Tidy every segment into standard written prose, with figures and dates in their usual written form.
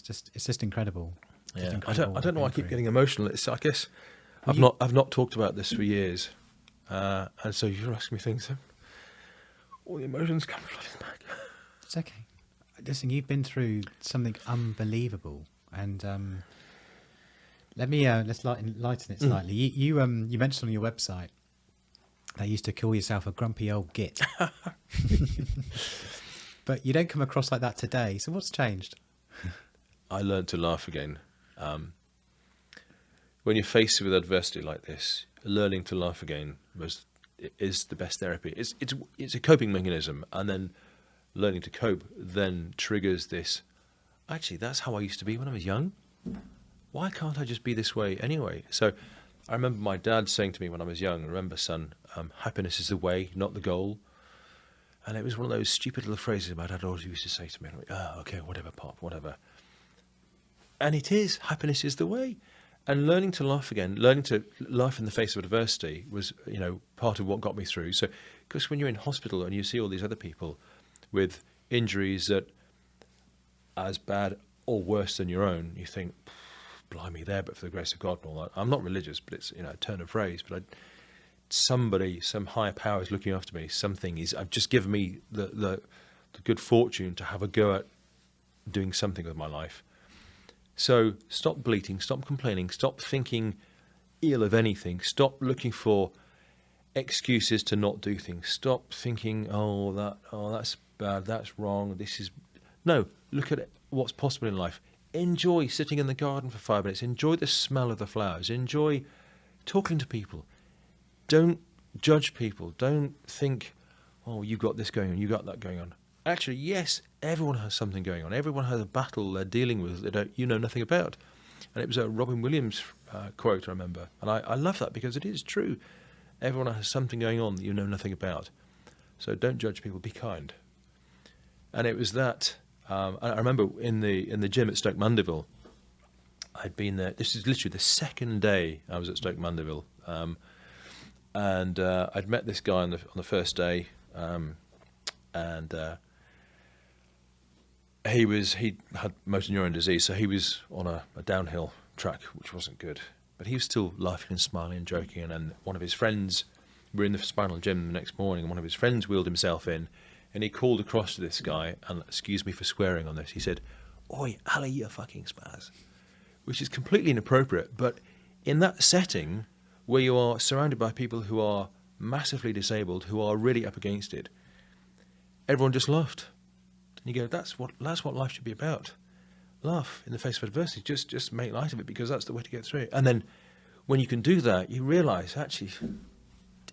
just incredible. Yeah, incredible I don't know why I keep getting emotional. I guess I've not talked about this for years, and so you're asking me things. All the emotions come flooding back. It's okay. Listen, you've been through something unbelievable, and let's lighten it slightly. You mentioned on your website that you used to call yourself a grumpy old git, but you don't come across like that today. So what's changed? I learned to laugh again. When you're faced with adversity like this, learning to laugh again is the best therapy. It's a coping mechanism, and then learning to cope then triggers this. Actually, that's how I used to be when I was young. Why can't I just be this way anyway? So I remember my dad saying to me when I was young, remember, son, happiness is the way, not the goal. And it was one of those stupid little phrases my dad always used to say to me. I'm like, oh, okay, whatever, Pop, whatever. And it is, happiness is the way. And learning to laugh again, learning to laugh in the face of adversity was, part of what got me through. So, because when you're in hospital and you see all these other people with injuries that are as bad or worse than your own, you think, blimey there, but for the grace of God and all that. I'm not religious, but it's, a turn of phrase. But some higher power is looking after me. I've just given me the good fortune to have a go at doing something with my life. So stop bleating, stop complaining, stop thinking ill of anything, stop looking for excuses to not do things, stop thinking, that's bad, that's wrong, no, look at what's possible in life. Enjoy sitting in the garden for 5 minutes, enjoy the smell of the flowers, enjoy talking to people. Don't judge people, don't think, you've got this going on, you've got that going on. Actually, yes, everyone has something going on. Everyone has a battle they're dealing with that you know nothing about. And it was a Robin Williams quote, I remember. And I love that because it is true. Everyone has something going on that you know nothing about. So don't judge people, be kind. And it was that, I remember in the gym at Stoke Mandeville, I'd been there. This is literally the second day I was at Stoke Mandeville. And I'd met this guy on the first day. He had motor neuron disease, so he was on a downhill track, which wasn't good. But he was still laughing and smiling and joking. And one of his friends, we were in the spinal gym the next morning, and one of his friends wheeled himself in, and he called across to this guy, and excuse me for swearing on this, he said, "Oi, Ali, you fucking spaz," which is completely inappropriate. But in that setting, where you are surrounded by people who are massively disabled, who are really up against it, everyone just laughed. And you go, that's what life should be about. Laugh in the face of adversity. Just make light of it, because that's the way to get through it. And then when you can do that, you realise, actually,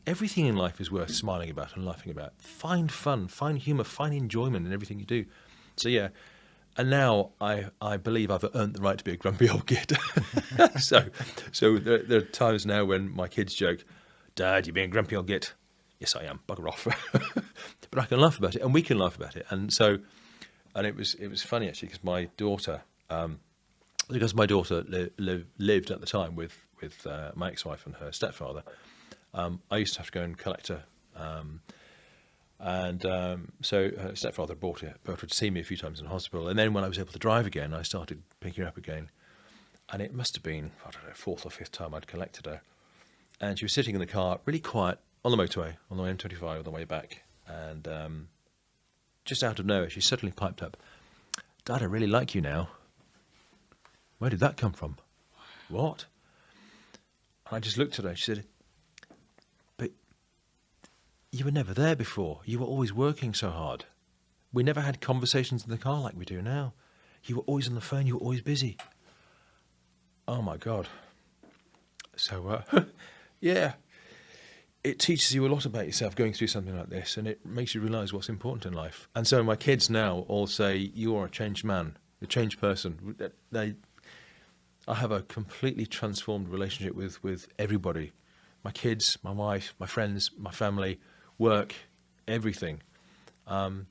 everything in life is worth smiling about and laughing about. Find fun, find humour, find enjoyment in everything you do. So yeah, and now I believe I've earned the right to be a grumpy old git. so there are times now when my kids joke, "Dad, you're being a grumpy old git." Yes, I am. Bugger off. But I can laugh about it, and we can laugh about it. And it was funny actually, because my daughter, lived at the time with my ex-wife and her stepfather. I used to have to go and collect her, so her stepfather brought her to see me a few times in the hospital. And then when I was able to drive again, I started picking her up again, and it must have been, I don't know, 4th or 5th time I'd collected her, and she was sitting in the car, really quiet, on the motorway, on the M25 on the way back, and just out of nowhere, she suddenly piped up, "Dad, I really like you now." Where did that come from? What? And I just looked at her. She said, "But you were never there before. You were always working so hard. We never had conversations in the car like we do now. You were always on the phone. You were always busy." Oh my God. So, yeah. It teaches you a lot about yourself going through something like this, and it makes you realise what's important in life. And so my kids now all say, "You are a changed man, a changed person." I have a completely transformed relationship with everybody. My kids, my wife, my friends, my family, work, everything. And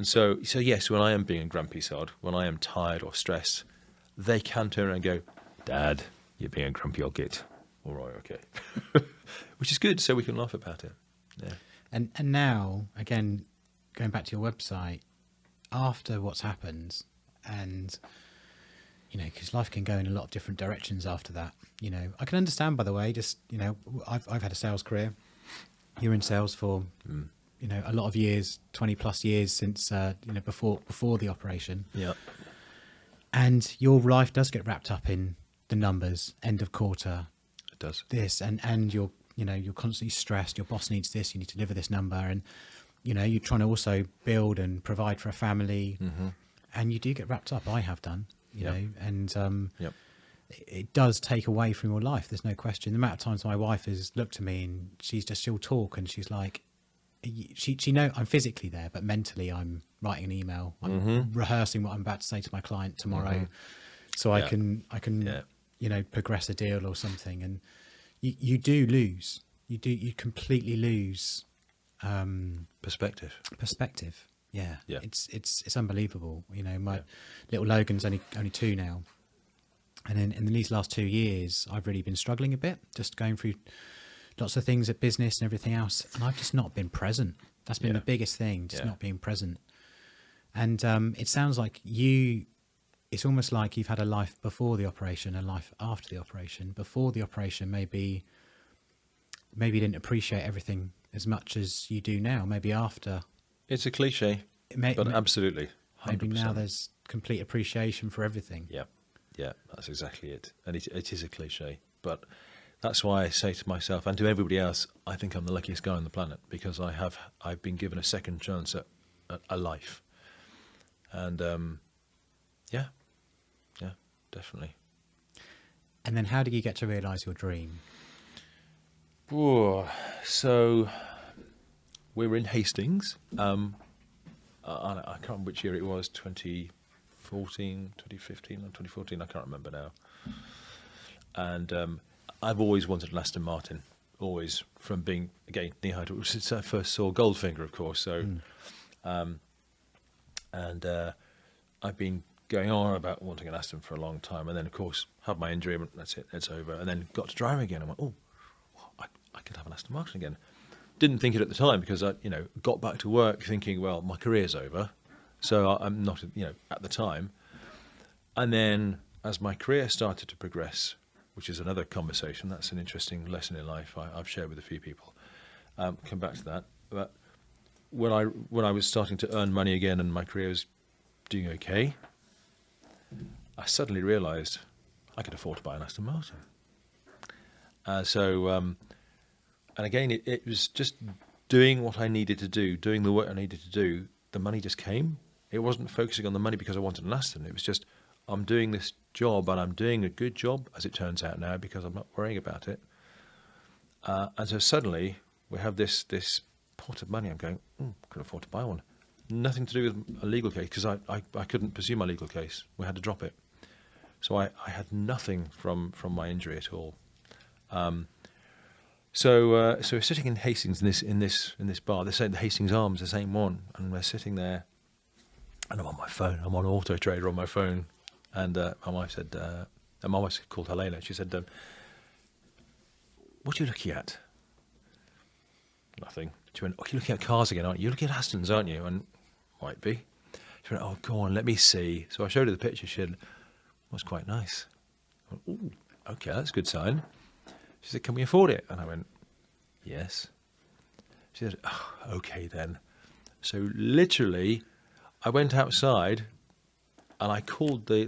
so yes, when I am being a grumpy sod, when I am tired or stressed, they can turn around and go, "Dad, you're being a grumpy old git." All right, okay. Which is good, so we can laugh about it. Yeah. And now, again, going back to your website, after what's happened, and you know, because life can go in a lot of different directions after that. You know, I can understand, by the way, just, you know, I've had a sales career. You're in sales for, you know, a lot of years, 20 plus years since, you know, before the operation. Yeah. And your life does get wrapped up in the numbers, end of quarter. It does. This, and you're, you know, you're constantly stressed. Your boss needs this, you need to deliver this number. And, you know, you're trying to also build and provide for a family. And you do get wrapped up. I have done, you know, and it does take away from your life. There's no question. The amount of times my wife has looked at me and she'll talk and she's like, she know I'm physically there, but mentally I'm writing an email. I'm rehearsing what I'm about to say to my client tomorrow, so I can you know, progress a deal or something. And you do lose. You completely lose Perspective. Yeah. Yeah. It's unbelievable. You know, my little Logan's only 2 now. And in these last 2 years, I've really been struggling a bit, just going through lots of things at business and everything else. And I've just not been present. That's been the biggest thing, just not being present. And it sounds like it's almost like you've had a life before the operation and life after the operation. Before the operation, maybe you didn't appreciate everything as much as you do now. Maybe after. It's a cliche, but absolutely. 100%. Maybe now there's complete appreciation for everything. Yeah. Yeah, that's exactly it. And it is a cliche, but that's why I say to myself and to everybody else, I think I'm the luckiest guy on the planet, because I've been given a second chance at a life. And yeah, definitely. And then how did you get to realise your dream? So we were in Hastings. I can't remember which year it was, 2015 or 2014, I can't remember now. And I've always wanted an Aston Martin, always, from being, again, knee-high, since I first saw Goldfinger, of course. So, and I've been going on about wanting an Aston for a long time. And then, of course, had my injury, and that's it, it's over. And then got to driving again. I went, I could have an Aston Martin again. Didn't think it at the time, because I, you know, got back to work thinking, well, my career's over. So I'm not, you know, at the time. And then as my career started to progress, which is another conversation, that's an interesting lesson in life I've shared with a few people. Come back to that. But when I was starting to earn money again and my career was doing okay, I suddenly realised I could afford to buy an Aston Martin. And again, it was just doing what I needed to do, doing the work I needed to do. The money just came. It wasn't focusing on the money because I wanted an Aston. It was just, I'm doing this job, and I'm doing a good job, as it turns out now, because I'm not worrying about it. And so suddenly we have this pot of money. I'm going, I can afford to buy one. Nothing to do with a legal case, because I couldn't pursue my legal case. We had to drop it. So I had nothing from my injury at all. So we're sitting in Hastings in this bar. They say the Hastings Arms, the same one, and we're sitting there, and I'm on my phone. I'm on Auto Trader on my phone, and my wife said, and my wife's called Helena. She said, "What are you looking at?" Nothing. She went, "Oh, you're looking at cars again, aren't you? You're looking at Astons, aren't you?" And might be. She went, "Oh, go on, let me see." So I showed her the picture. She said, "Was quite nice." I went, "Ooh, okay, that's a good sign." She said, "Can we afford it?" And I went, "Yes." She said, "Oh, okay then." So literally, I went outside, and I called the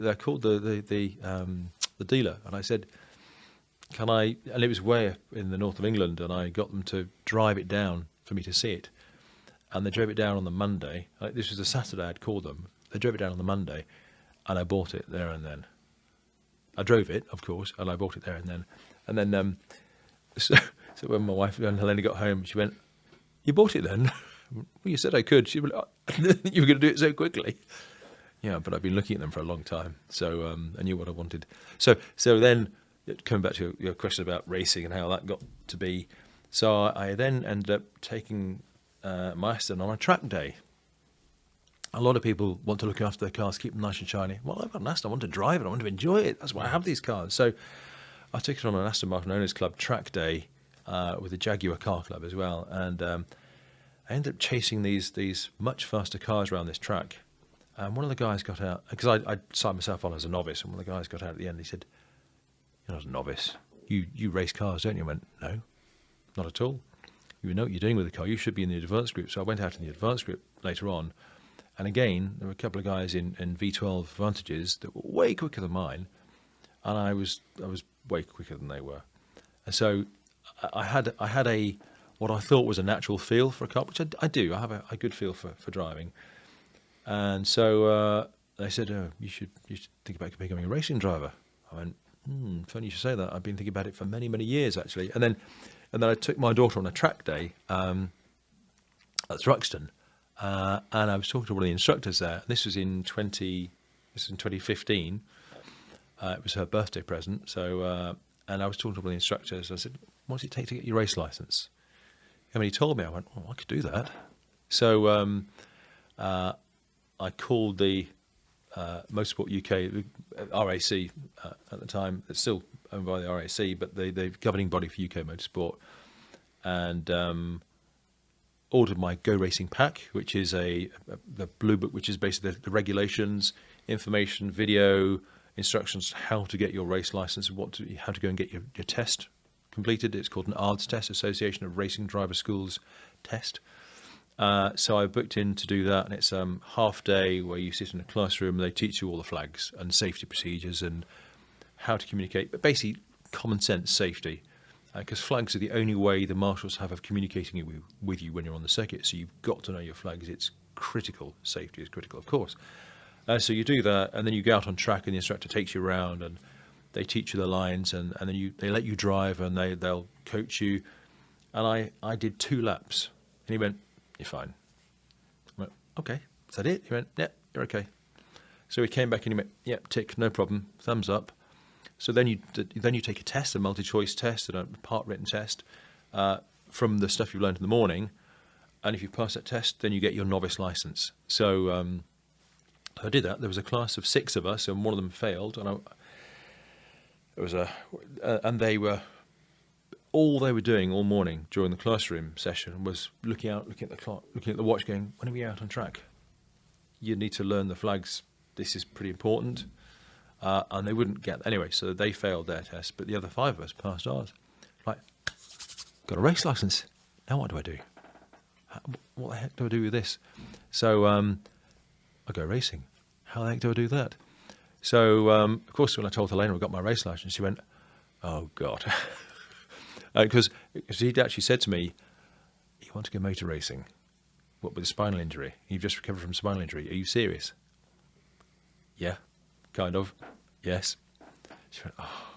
dealer, and I said, "Can I?" And it was way up in the north of England, and I got them to drive it down for me to see it. And they drove it down on the Monday. This was the Saturday I'd called them. They drove it down on the Monday, and I bought it there and then. I drove it, of course, and I bought it there and then. And then, so when my wife and Helena got home, she went, "You bought it then?" "Well, you said I could." She went, "I didn't think you were going to do it so quickly." Yeah, but I've been looking at them for a long time, so I knew what I wanted. So then, coming back to your question about racing and how that got to be, so I then ended up taking my Aston on a track day. A lot of people want to look after their cars, keep them nice and shiny. Well, I've got an Aston, I want to drive it, I want to enjoy it. That's why I have these cars. So I took it on an Aston Martin Owners Club track day with the Jaguar Car Club as well. And I ended up chasing these much faster cars around this track. And one of the guys got out, because I signed myself on as a novice, and one of the guys got out at the end. He said, "You're not a novice. You race cars, don't you?" I went, "No, not at all. You know what you're doing with the car. You should be in the advanced group." So I went out in the advanced group later on. And again, there were a couple of guys in V12 Advantages that were way quicker than mine. And I was way quicker than they were. And so I had a what I thought was a natural feel for a car, which I do. I have a good feel for driving. And so they said, "Oh, you should think about becoming a racing driver." I went, funny you should say that. I've been thinking about it for many, many years, actually. And then I took my daughter on a track day at Thruxton, and I was talking to one of the instructors there. This was in 2015. It was her birthday present. So, and I was talking to one of the instructors. I said, "What does it take to get your race license?" And when he told me, I went, "Oh, I could do that." So I called the Motorsport UK, RAC at the time. It's still owned by the RAC, but the governing body for UK motorsport, and ordered my Go Racing Pack, which is the blue book, which is basically the regulations, information, video, instructions how to get your race license, how to go and get your test completed. It's called an ARDS test, Association of Racing Driver Schools test. So I booked in to do that, and it's half day where you sit in a classroom and they teach you all the flags and safety procedures and how to communicate, but basically common sense safety, because flags are the only way the marshals have of communicating with you when you're on the circuit. So you've got to know your flags. It's critical. Safety is critical, of course. So you do that, and then you go out on track, and the instructor takes you around, and they teach you the lines, and then they let you drive, and they'll coach you. And I did 2 laps, and he went, "You're fine." I went, "Okay, is that it?" He went, "Yeah, you're okay." So he came back and he went, "Yep, tick, no problem, thumbs up." So then you take a test, a multi-choice test, and a part written test from the stuff you've learned in the morning, and if you pass that test, then you get your novice license. So I did that. There was a class of 6 of us, and one of them failed, and and they were. All they were doing all morning during the classroom session was looking at the clock, looking at the watch, going, "When are we out on track? You need to learn the flags. This is pretty important." And they wouldn't get anyway, so they failed their test, but the other 5 of us passed ours. Like, got a race license. Now what do I do? What the heck do I do with this? So I go racing. How the heck do I do that? So of course, when I told Helena I got my race license, she went, "Oh God." Because he'd actually said to me, "You want to go motor racing? What, with a spinal injury? You've just recovered from a spinal injury. Are you serious?" "Yeah, kind of. Yes." She went, "Oh."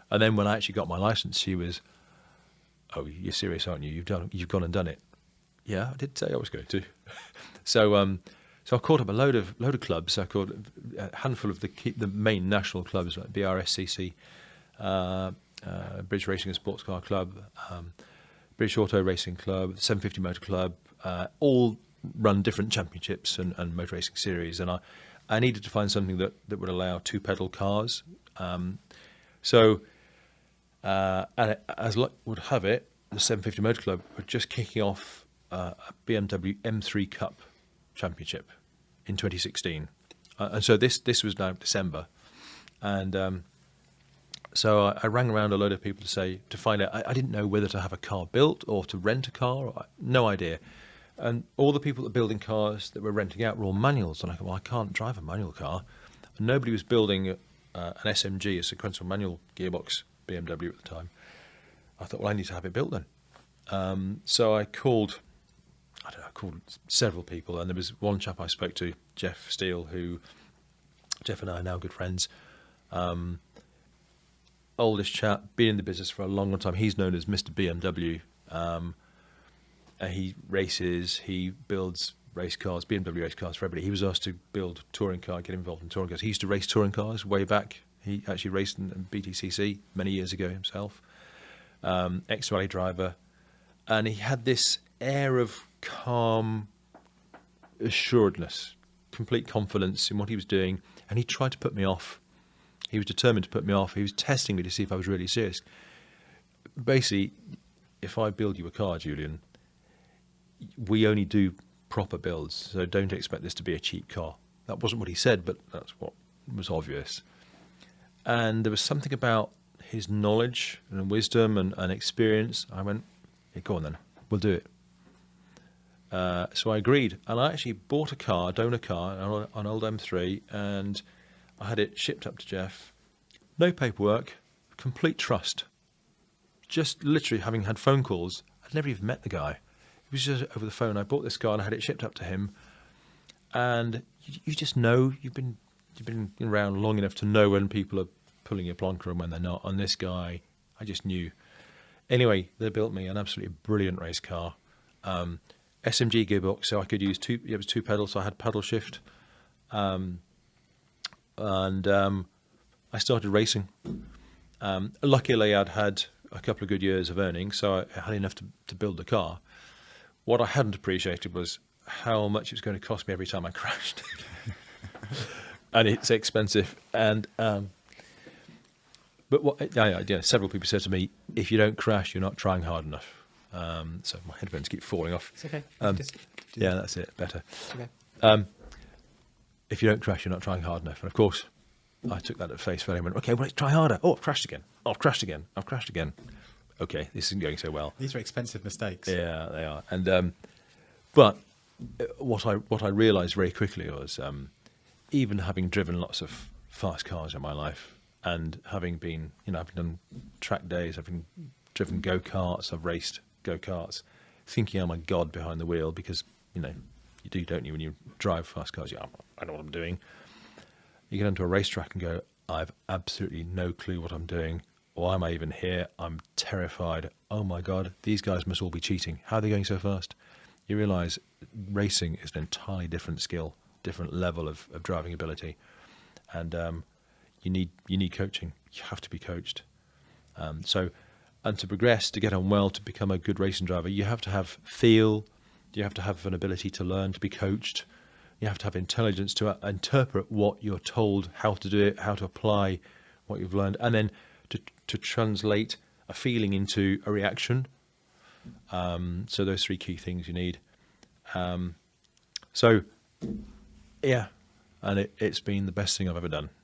And then when I actually got my license, she was, "Oh, you're serious, aren't you? You've gone and done it." "Yeah, I did say I was going to." So I called up a load of clubs. I called a handful of the main national clubs like BRSCC. British Racing and Sports Car Club, British Auto Racing Club, 750 Motor Club, all run different championships and motor racing series, and I needed to find something that would allow 2-pedal cars. And as luck would have it, the 750 Motor Club were just kicking off a BMW M3 Cup Championship in 2016, and so this was now December, and so I rang around a load of people to find out. I didn't know whether to have a car built or to rent a car. No idea. And all the people that were building cars that were renting out were all manuals. And I thought, well, I can't drive a manual car. And nobody was building an SMG, a sequential manual gearbox BMW at the time. I thought, well, I need to have it built then. So I called several people. And there was one chap I spoke to, Jeff Steele, Jeff and I are now good friends. Oldest chap, been in the business for a long, long time. He's known as Mr. BMW. He races, he builds race cars, BMW race cars for everybody. He was asked to build touring car, get involved in touring cars. He used to race touring cars way back. He actually raced in BTCC many years ago himself. Ex-rally driver. And he had this air of calm assuredness, complete confidence in what he was doing. And he tried to put me off. He was determined to put me off. He was testing me to see if I was really serious. Basically, if I build you a car, Julian, we only do proper builds, so don't expect this to be a cheap car. That wasn't what he said, but that's what was obvious. And there was something about his knowledge and wisdom and experience. I went, yeah, go on then, we'll do it. So I agreed, and I actually bought a car, a donor car, an old M3, and I had it shipped up to Jeff. No paperwork, complete trust. Just literally having had phone calls. I'd never even met the guy. It was just over the phone. I bought this car and I had it shipped up to him. And you just know, you've been around long enough to know when people are pulling your plonker and when they're not. And this guy, I just knew. Anyway, they built me an absolutely brilliant race car. SMG gearbox, so I could use it was two pedals, so I had pedal shift. And I started racing. Luckily, I'd had a couple of good years of earnings, so I had enough to build the car. What I hadn't appreciated was how much it was going to cost me every time I crashed. And it's expensive. And but several people said to me, if you don't crash, you're not trying hard enough. So my headphones keep falling off. It's okay. Yeah, that's it. Better. Okay. If you don't crash, you're not trying hard enough. And of course, I took that at face value and went, okay, well, let's try harder. Oh, I've crashed again. Oh, I've crashed again. I've crashed again. Okay, this isn't going so well. These are expensive mistakes. Yeah, they are. And but what I realised very quickly was, even having driven lots of fast cars in my life, and having been, I've done track days, I've driven go-karts, I've raced go-karts, thinking I'm a god behind the wheel, because you do, don't you, when you drive fast cars? Yeah, I know what I'm doing. You get onto a racetrack and go, I've absolutely no clue what I'm doing. Why am I even here? I'm terrified. Oh my God, these guys must all be cheating. How are they going so fast? You realise racing is an entirely different skill, different level of driving ability. And you need coaching. You have to be coached. And to progress, to get on well, to become a good racing driver, you have to have feel, you have to have an ability to learn, to be coached. You have to have intelligence to interpret what you're told, how to do it, how to apply what you've learned, and then to translate a feeling into a reaction. So those three key things you need. So, yeah, and it's been the best thing I've ever done.